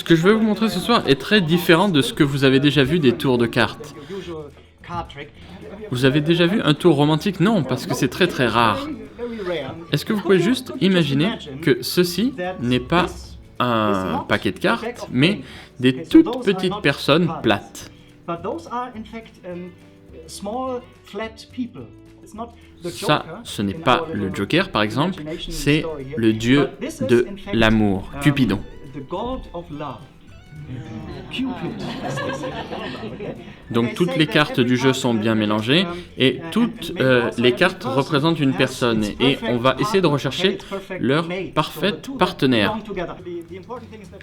que je vais vous montrer ce soir est très différent de ce que vous avez déjà vu des tours de cartes. Vous avez déjà vu un tour romantique? Non, parce que c'est très très rare. Est-ce que vous pouvez juste imaginer que ceci n'est pas un paquet de cartes, mais des toutes petites personnes plates? Ça, ce n'est pas le Joker, par exemple, c'est le dieu de l'amour, Cupidon. Donc toutes les cartes du jeu sont bien mélangées et toutes les cartes représentent une personne et on va essayer de rechercher leur parfaite partenaire.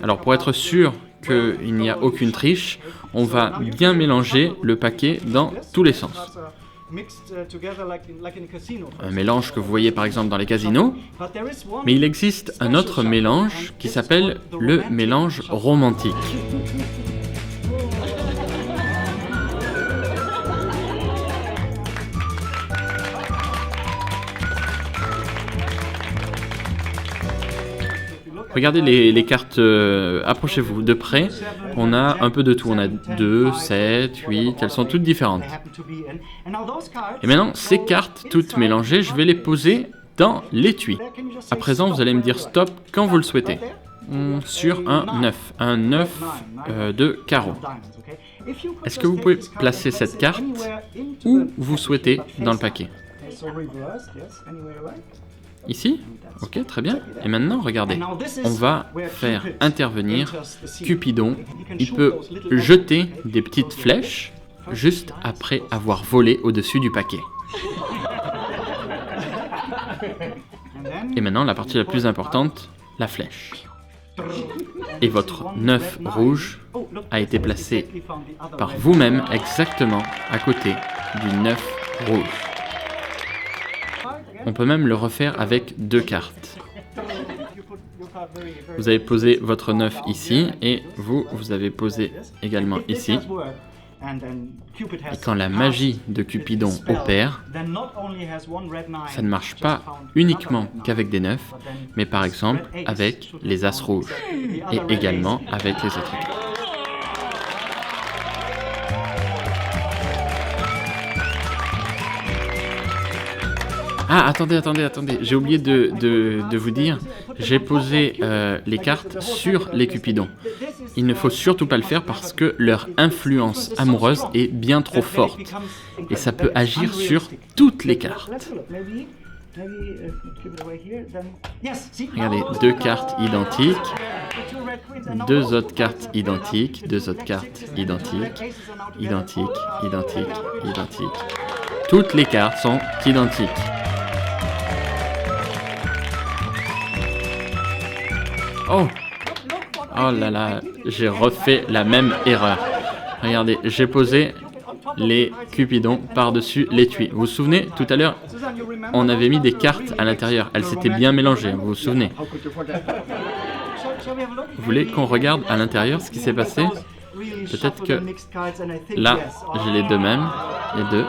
Alors pour être sûr qu'il n'y a aucune triche, on va bien mélanger le paquet dans tous les sens. Un mélange que vous voyez par exemple dans les casinos, mais il existe un autre mélange qui s'appelle le mélange romantique. Regardez les cartes, approchez-vous de près, on a un peu de tout, on a 2, 7, 8, elles sont toutes différentes. Et maintenant, ces cartes toutes mélangées, je vais les poser dans l'étui. À présent, vous allez me dire stop quand vous le souhaitez. Sur un 9 de carreau. Est-ce que vous pouvez placer cette carte où vous souhaitez dans le paquet? Ici? Ok, très bien. Et maintenant, regardez, on va faire intervenir Cupidon. Il peut jeter des petites flèches juste après avoir volé au-dessus du paquet. Et maintenant, la partie la plus importante, la flèche. Et votre 9 rouge a été placé par vous-même exactement à côté du 9 rouge. On peut même le refaire avec 2 cartes. Vous avez posé votre 9 ici et vous avez posé également ici. Et quand la magie de Cupidon opère, ça ne marche pas uniquement qu'avec des 9, mais par exemple avec les As rouges et également avec les autres cartes. Ah, attendez, j'ai oublié de vous dire, j'ai posé les cartes sur les Cupidons. Il ne faut surtout pas le faire parce que leur influence amoureuse est bien trop forte. Et ça peut agir sur toutes les cartes. Regardez, 2 cartes identiques, 2 autres cartes identiques, 2 autres cartes identiques, identiques. Toutes les cartes sont identiques. Oh là là, j'ai refait la même erreur. Regardez, j'ai posé les Cupidons par-dessus l'étui. Vous vous souvenez, tout à l'heure, on avait mis des cartes à l'intérieur. Elles s'étaient bien mélangées, vous vous souvenez. Vous voulez qu'on regarde à l'intérieur ce qui s'est passé? Peut-être que là, j'ai les deux mêmes. Les deux.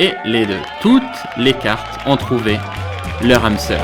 Et les deux. Toutes les cartes ont trouvé leur âme sœur.